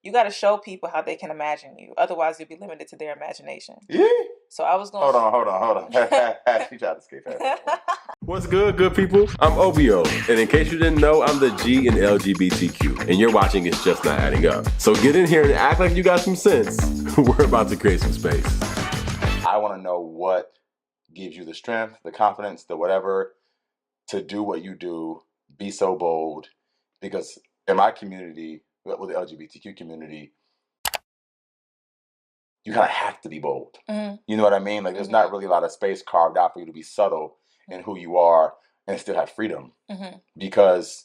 you got to show people how they can imagine you. Otherwise, you'll be limited to their imagination. Yeah. So I was going. Hold on. She tried to escape that. What's good people? I'm OBO, and in case you didn't know, I'm the G in LGBTQ, and you're watching It's Just Not Adding Up. So get in here and act like you got some sense. We're about to create some space. I want to know what gives you the strength, the confidence, the whatever, to do what you do, be so bold, because in my community, with the LGBTQ community, you kind of have to be bold. Mm-hmm. You know what I mean? Like, there's not really a lot of space carved out for you to be subtle in who you are and still have freedom because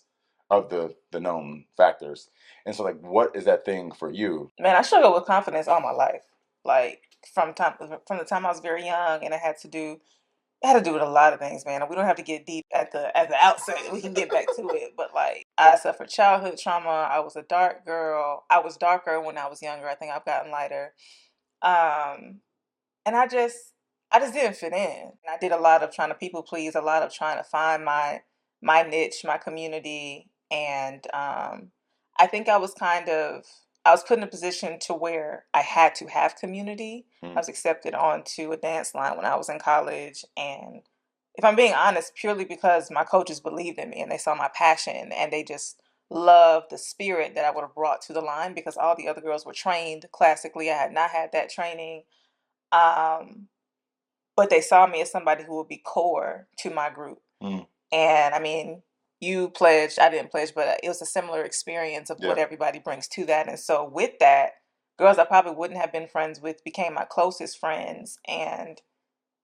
of the known factors. And so, like, what is that thing for you? Man, I struggled with confidence all my life. Like, from the time I was very young, and it had to do with a lot of things, man. We don't have to get deep at the outset. We can get back to it. But like, I suffered childhood trauma. I was a dark girl. I was darker when I was younger. I think I've gotten lighter. And I just didn't fit in. I did a lot of trying to people please, a lot of trying to find my niche, my community. And I think I was put in a position to where I had to have community. I was accepted onto a dance line when I was in college. And if I'm being honest, purely because my coaches believed in me and they saw my passion and they just loved the spirit that I would have brought to the line, because all the other girls were trained classically. I had not had that training. But they saw me as somebody who would be core to my group. And I mean, you pledged, I didn't pledge, but it was a similar experience of what everybody brings to that. And so with that, girls I probably wouldn't have been friends with became my closest friends. And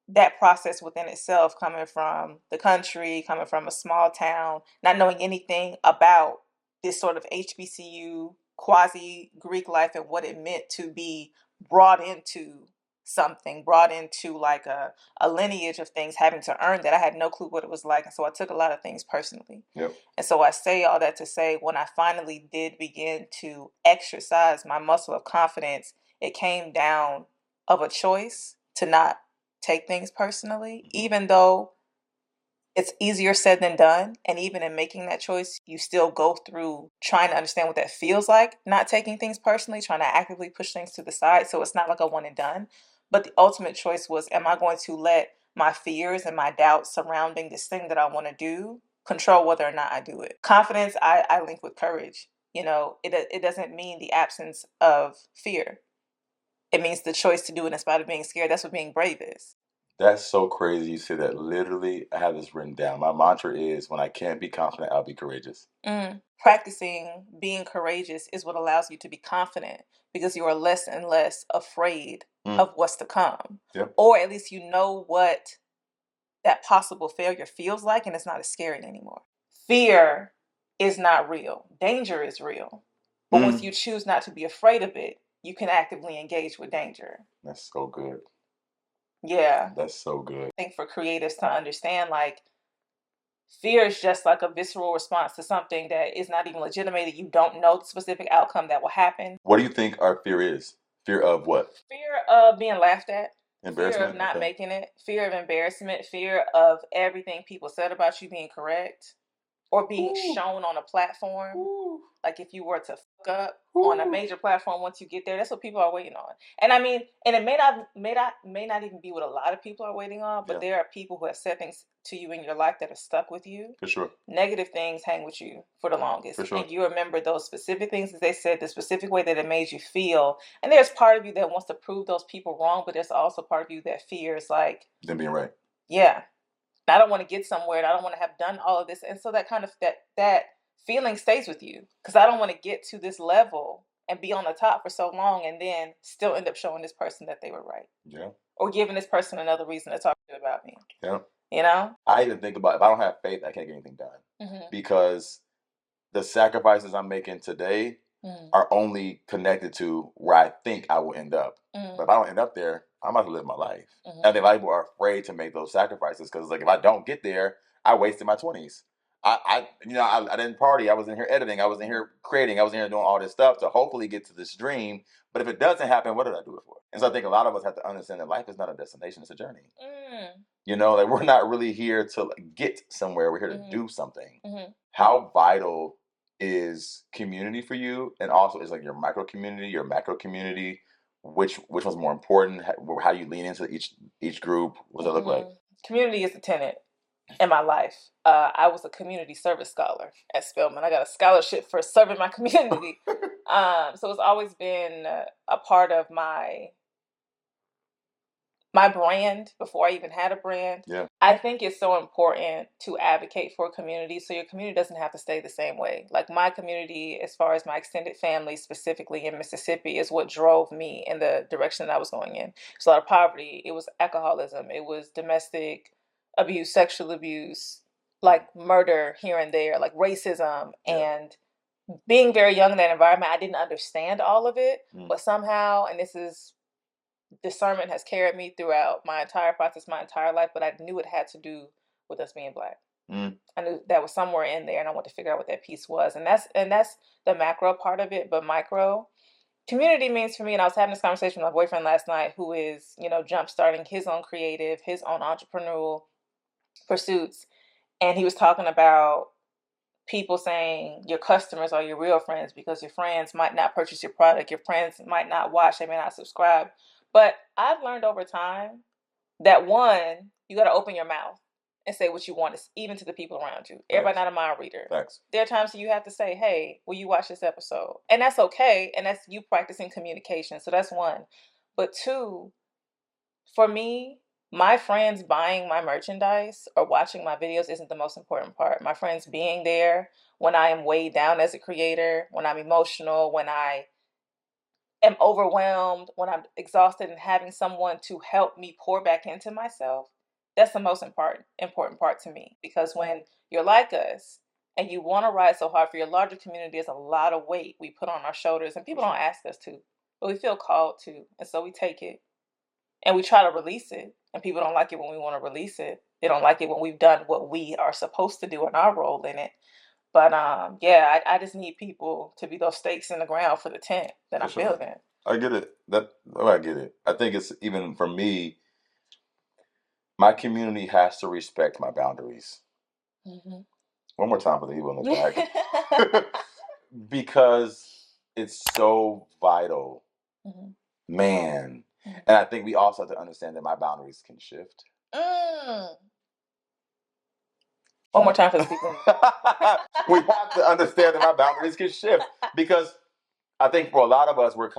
that process within itself, coming from the country, coming from a small town, not knowing anything about this sort of HBCU quasi-Greek life and what it meant to be brought into something, brought into like a lineage of things, having to earn that. I had no clue what it was like. And so I took a lot of things personally. Yep. And so I say all that to say, when I finally did begin to exercise my muscle of confidence, it came down of a choice to not take things personally, even though it's easier said than done. And even in making that choice, you still go through trying to understand what that feels like, not taking things personally, trying to actively push things to the side. So it's not like a one and done. But the ultimate choice was, am I going to let my fears and my doubts surrounding this thing that I want to do control whether or not I do it? Confidence, I link with courage. You know, it doesn't mean the absence of fear. It means the choice to do it in spite of being scared. That's what being brave is. That's so crazy you say that. Literally, I have this written down. My mantra is, when I can't be confident, I'll be courageous. Practicing being courageous is what allows you to be confident, because you are less and less afraid of what's to come. Yep. Or at least you know what that possible failure feels like, and it's not as scary anymore. Fear is not real. Danger is real. But once you choose not to be afraid of it, you can actively engage with danger. That's so good. Yeah. That's so good. I think for creatives to understand, like, fear is just like a visceral response to something that is not even legitimate. You don't know the specific outcome that will happen. What do you think our fear is? Fear of what? Fear of being laughed at. Fear of not making it. Fear of embarrassment. Fear of everything people said about you being correct. Or being shown on a platform. Like, if you were to fuck up on a major platform, once you get there, that's what people are waiting on. And I mean, and it may not even be what a lot of people are waiting on, but there are people who have said things to you in your life that have stuck with you. For sure. Negative things hang with you for the longest. For sure. And you remember those specific things that they said, the specific way that it made you feel. And there's part of you that wants to prove those people wrong, but there's also part of you that fears, like, them being right. Yeah. I don't want to get somewhere, and I don't want to have done all of this. And so that kind of that feeling stays with you, because I don't want to get to this level and be on the top for so long and then still end up showing this person that they were right. Yeah. Or giving this person another reason to talk about me. Yeah. You know? I even think about, if I don't have faith, I can't get anything done. Because the sacrifices I'm making today are only connected to where I think I will end up. But if I don't end up there, I'm about to live my life. And I think a lot of people are afraid to make those sacrifices, because, like, if I don't get there, I wasted my 20s. I didn't party. I was in here editing. I was in here creating. I was in here doing all this stuff to hopefully get to this dream. But if it doesn't happen, what did I do it for? And so I think a lot of us have to understand that life is not a destination. It's a journey. You know, like, we're not really here to, like, get somewhere. We're here to do something. How vital is community for you, and also is like your micro community, your macro community? Which one's more important? How do you lean into each group? What does that look like? Community is the tenet in my life. I was a community service scholar at Spelman. I got a scholarship for serving my community. So it's always been a part of my brand before I even had a brand. Yeah. I think it's so important to advocate for a community so your community doesn't have to stay the same way. Like my community, as far as my extended family, specifically in Mississippi, is what drove me in the direction that I was going in. It's a lot of poverty. It was alcoholism. It was domestic abuse, sexual abuse, like murder here and there, like racism. Yeah. And being very young in that environment, I didn't understand all of it. But somehow, and this is discernment has carried me throughout my entire process, my entire life, but I knew it had to do with us being Black. I knew that was somewhere in there, and I wanted to figure out what that piece was. And that's the macro part of it. But micro community means for me, and I was having this conversation with my boyfriend last night, who is, jump starting his own creative, his own entrepreneurial pursuits. And he was talking about people saying your customers are your real friends because your friends might not purchase your product. Your friends might not watch. They may not subscribe. But I've learned over time that one, you got to open your mouth and say what you want, even to the people around you. Everybody not a mind reader. Thanks. There are times you have to say, hey, will you watch this episode? And that's okay. And that's you practicing communication. So that's one. But two, for me, my friends buying my merchandise or watching my videos isn't the most important part. My friends being there when I am weighed down as a creator, when I'm emotional, when I am overwhelmed, when I'm exhausted, and having someone to help me pour back into myself, that's the most important part to me. Because when you're like us and you want to ride so hard for your larger community, there's a lot of weight we put on our shoulders, and people don't ask us to, but we feel called to, and so we take it and we try to release it. And people don't like it when we want to release it. They don't like it when we've done what we are supposed to do in our role in it. But yeah, I just need people to be those stakes in the ground for the tent that I'm building. I get it. I get it. I think it's, even for me, my community has to respect my boundaries. One more time for the people in the back. Because it's so vital. Man. And I think we also have to understand that my boundaries can shift. One more time for the people. We have to understand that my boundaries can shift, because I think for a lot of us, for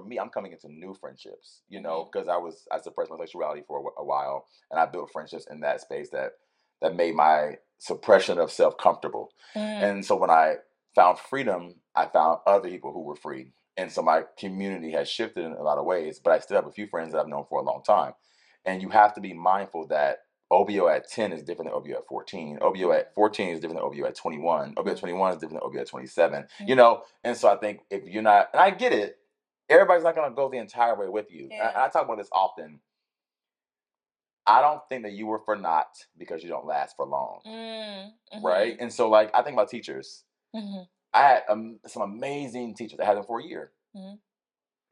me, I'm coming into new friendships, because I suppressed my sexuality for a while, and I built friendships in that space that made my suppression of self comfortable. And so when I found freedom, I found other people who were free. And so my community has shifted in a lot of ways, but I still have a few friends that I've known for a long time. And you have to be mindful that OBO at 10 is different than OBO at 14. OBO at 14 is different than OBO at 21. OBO at 21 is different than OBO at 27. And so I think if you're not, and I get it, everybody's not going to go the entire way with you. And I talk about this often. I don't think that you were for naught because you don't last for long. Right? And so, like, I think about teachers. I had some amazing teachers. I had them for a year. And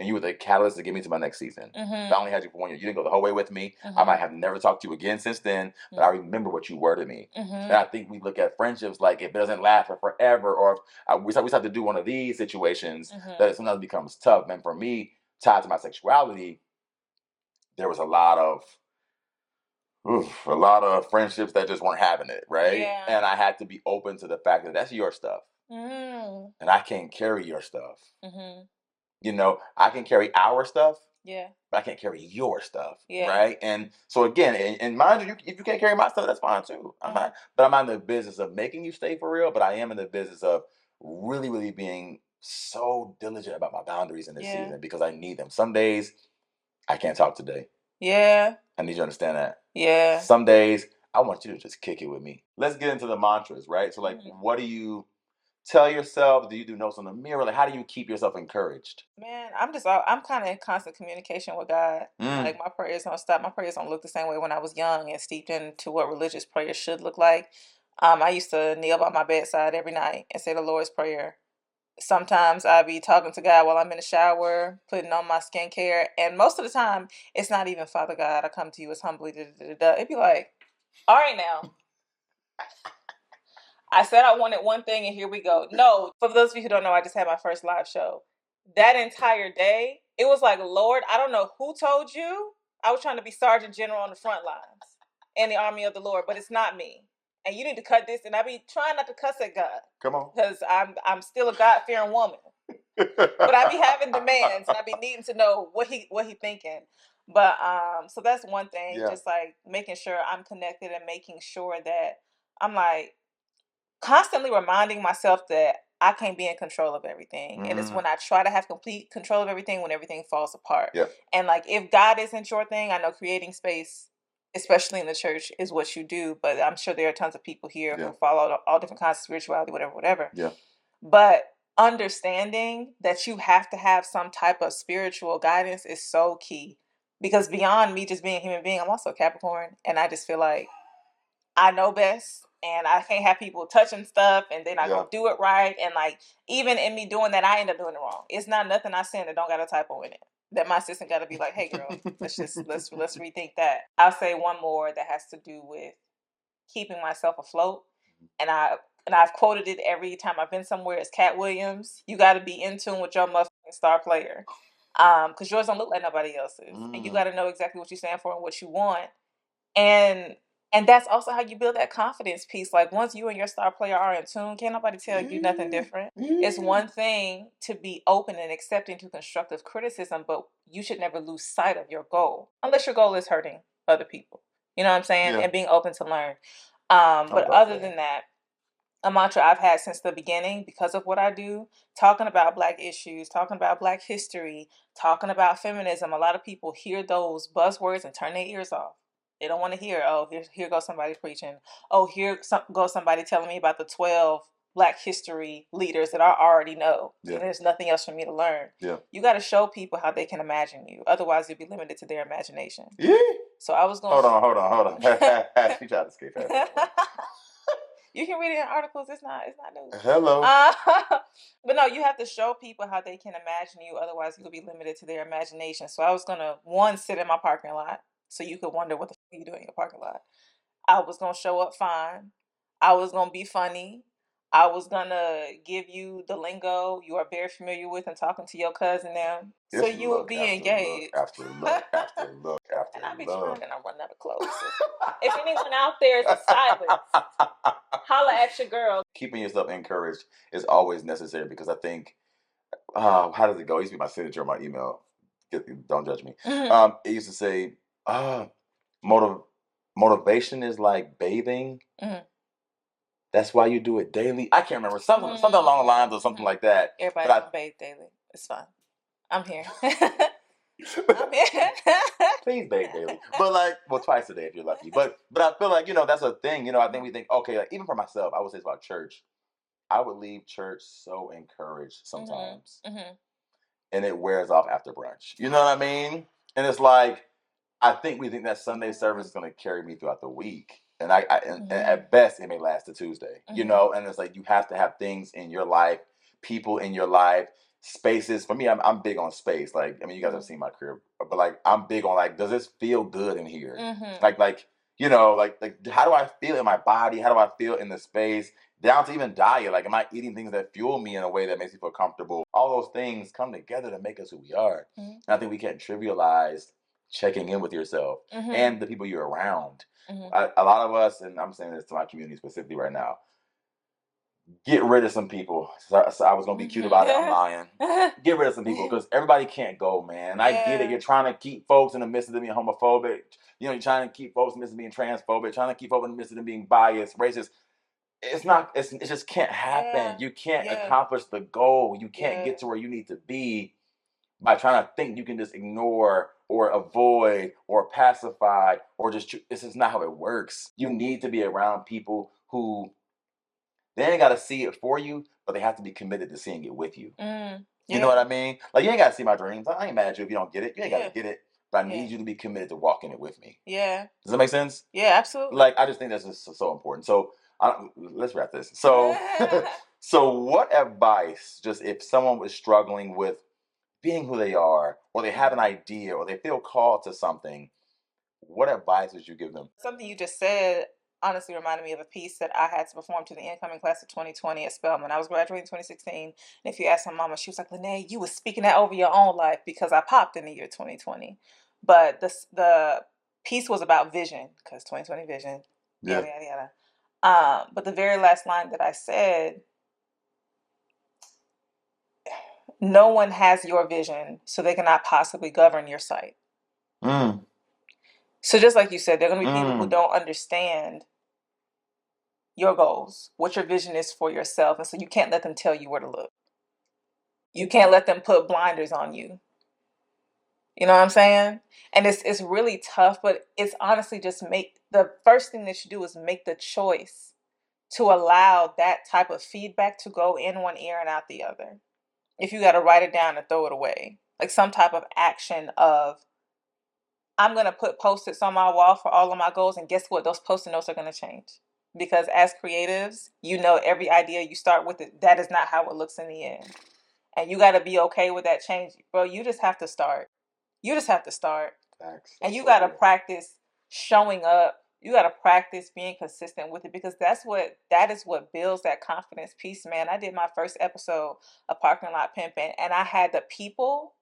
you were the catalyst to get me to my next season. I only had you for 1 year. You didn't go the whole way with me. I might have never talked to you again since then, but I remember what you were to me. And I think we look at friendships like if it doesn't last for forever, or if we have to do one of these situations, that it sometimes becomes tough. And for me, tied to my sexuality, there was a lot of friendships that just weren't having it, right? Yeah. And I had to be open to the fact that that's your stuff. And I can't carry your stuff. I can carry our stuff, but I can't carry your stuff, right? And so again, and mind you, if you can't carry my stuff, that's fine too. I'm not in the business of making you stay for real, but I am in the business of really, really being so diligent about my boundaries in this season, because I need them. Some days I can't talk today. I need you to understand that. Some days I want you to just kick it with me. Let's get into the mantras, right? So, like, what do you tell yourself? Do you do notes on the mirror? Like, how do you keep yourself encouraged? Man, I'm kind of in constant communication with God. Like, my prayers don't stop. My prayers don't look the same way when I was young and steeped into what religious prayers should look like. I used to kneel by my bedside every night and say the Lord's Prayer. Sometimes I'd be talking to God while I'm in the shower, putting on my skincare. And most of the time, it's not even, Father God, I come to you as humbly. It'd be like, all right now. I said I wanted one thing, and here we go. No, for those of you who don't know, I just had my first live show. That entire day, it was like, Lord, I don't know who told you. I was trying to be Sergeant General on the front lines in the army of the Lord, but it's not me. And you need to cut this. And I be trying not to cuss at God. Come on. Because I'm still a God-fearing woman. But I be having demands, and I be needing to know what he thinking. But so that's one thing, just like making sure I'm connected and making sure that I'm like constantly reminding myself that I can't be in control of everything. And it's when I try to have complete control of everything when everything falls apart. And like, if God isn't your thing, I know creating space, especially in the church, is what you do. But I'm sure there are tons of people here who follow all different kinds of spirituality, whatever. But understanding that you have to have some type of spiritual guidance is so key. Because beyond me just being a human being, I'm also a Capricorn. And I just feel like I know best. And I can't have people touching stuff and they're not going to do it right. And like, even in me doing that, I end up doing it wrong. It's not nothing I send that don't got a typo in it. That my assistant got to be like, hey girl, let's rethink that. I'll say one more that has to do with keeping myself afloat. And I've quoted it every time I've been somewhere. It's Cat Williams. You got to be in tune with your motherfucking star player. Because yours don't look like nobody else's. And you got to know exactly what you stand for and what you want. And that's also how you build that confidence piece. Like, once you and your star player are in tune, can't nobody tell you nothing different. It's one thing to be open and accepting to constructive criticism, but you should never lose sight of your goal. Unless your goal is hurting other people. You know what I'm saying? And being open to learn. But other than that, a mantra I've had since the beginning, because of what I do, talking about Black issues, talking about Black history, talking about feminism. A lot of people hear those buzzwords and turn their ears off. They don't want to hear, oh, here goes somebody preaching. Oh, goes somebody telling me about the 12 Black history leaders that I already know. And there's nothing else for me to learn. You got to show people how they can imagine you. Otherwise, you'll be limited to their imagination. So I was going to... Hold on. She tried to escape that. You can read it in articles. It's not news. Hello. But no, you have to show people how they can imagine you. Otherwise, you'll be limited to their imagination. So I was going to, one, sit in my parking lot. So you could wonder what the fuck are you doing in your parking lot. I was going to show up fine. I was going to be funny. I was going to give you the lingo you are very familiar with and talking to your cousin now. So you will be engaged. After look. And I be trying and I'm running out of clothes. If anyone out there is a stylist, holla at your girl. Keeping yourself encouraged is always necessary, because I think, how does it go? It used to be my signature on my email. Don't judge me. It used to say, motivation is like bathing. That's why you do it daily. I can't remember. Something along the lines of something like that. Everybody don't bathe daily. It's fine. I'm here. I'm here. Please bathe daily. But twice a day if you're lucky. But I feel like, that's a thing. I think we think, okay, like, even for myself, I would say it's about church. I would leave church so encouraged sometimes. And it wears off after brunch. You know what I mean? And it's like, I think we think that Sunday service is going to carry me throughout the week. And and at best, it may last to Tuesday, and it's like, you have to have things in your life, people in your life, spaces. For me, I'm big on space. Like, I mean, you guys have seen my career, but like, I'm big on, like, does this feel good in here? Like, how do I feel in my body? How do I feel in the space? Down to even diet. Like, am I eating things that fuel me in a way that makes me feel comfortable? All those things come together to make us who we are. And I think we can't trivialize checking in with yourself and the people you're around. A lot of us, and I'm saying this to my community specifically right now, get rid of some people. So I was going to be cute about it. I'm lying. Get rid of some people, because everybody can't go, man. I get it. You're trying to keep folks in the midst of them being homophobic. You're trying to keep folks in the midst of being transphobic, trying to keep folks in the midst of them being biased, racist. It just can't happen. You can't accomplish the goal. You can't get to where you need to be by trying to think you can just ignore or avoid or pacify or just... This is not how it works. You need to be around people who, they ain't got to see it for you, but they have to be committed to seeing it with you. You know what I mean? Like, you ain't got to see my dreams. I ain't mad at you if you don't get it. You ain't got to get it. But I need you to be committed to walking it with me. Does that make sense? Yeah, absolutely. Like, I just think that's just so important. So let's wrap this. So, so what advice, just if someone was struggling with being who they are, or they have an idea, or they feel called to something, what advice would you give them? Something you just said honestly reminded me of a piece that I had to perform to the incoming class of 2020 at Spelman. I was graduating in 2016. And if you ask my mama, she was like, Lynae, you was speaking that over your own life because I popped in the year 2020. But the piece was about vision, because 2020 vision, yada, yada, yada. But the very last line that I said, no one has your vision, so they cannot possibly govern your sight. So just like you said, there are going to be people who don't understand your goals, what your vision is for yourself. And so you can't let them tell you where to look. You can't let them put blinders on you. You know what I'm saying? And it's really tough, but it's honestly just the first thing that you do is make the choice to allow that type of feedback to go in one ear and out the other. If you got to write it down and throw it away, like some type of action of, I'm going to put Post-its on my wall for all of my goals. And guess what? Those Post-it notes are going to change. Because as creatives, every idea you start with, that is not how it looks in the end. And you got to be okay with that change. Bro, you just have to start. You just have to start. Thanks. And you got to practice showing up. You got to practice being consistent with it, because that is what builds that confidence piece, man. I did my first episode of Parking Lot Pimping, and I had the people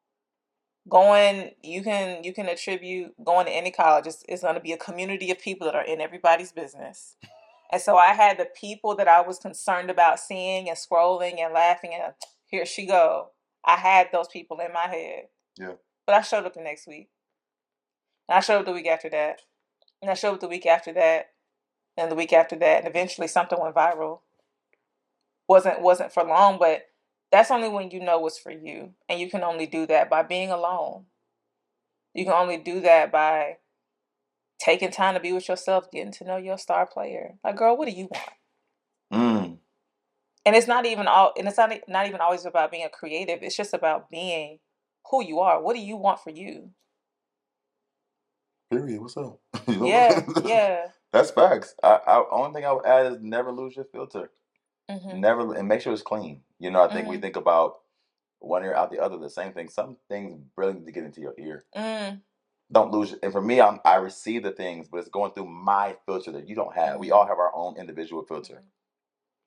going. You can attribute going to any college. It's going to be a community of people that are in everybody's business. And so I had the people that I was concerned about seeing and scrolling and laughing and here she go. I had those people in my head. Yeah. But I showed up the next week. And I showed up the week after that. And I showed up the week after that. And the week after that. And eventually something went viral. Wasn't for long, but that's only when you know what's for you. And you can only do that by being alone. You can only do that by taking time to be with yourself, getting to know your star player. Like, girl, what do you want? And it's not even not even always about being a creative. It's just about being who you are. What do you want for you? Period. What's up? Yeah. That's facts. I only thing I would add is never lose your filter. Never, and make sure it's clean. I think we think about one ear out the other. The same thing. Some things really need to get into your ear. Don't lose it. And for me, I receive the things, but it's going through my filter that you don't have. We all have our own individual filter.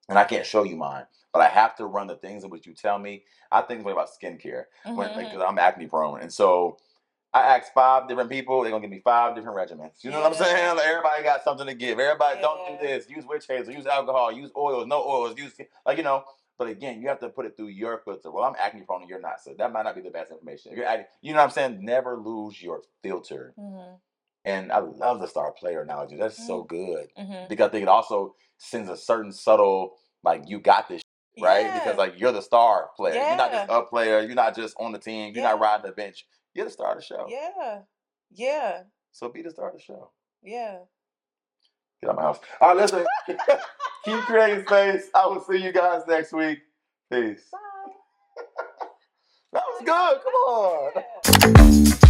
And I can't show you mine, but I have to run the things in which you tell me. I think about skincare because I'm acne prone. And so I asked 5 different people. They're going to give me 5 different regimens. You know what I'm saying? Like, everybody got something to give. Everybody don't do this. Use witch hazel. Use alcohol. Use oils. No oils. But again, you have to put it through your filter. Well, I'm acne prone and you're not. So that might not be the best information. If you're acne, you know what I'm saying? Never lose your filter. And I love the star player analogy. That's so good. Because I think it also sends a certain subtle, like, you got this, right? Yeah. Because, like, you're the star player. Yeah. You're not just a player. You're not just on the team. You're not riding the bench. You're the star of the show. Yeah. So be the star of the show. Yeah. Get out of my house. All right, listen. Keep creating space. I will see you guys next week. Peace. Bye. That was good. Come on. Yeah.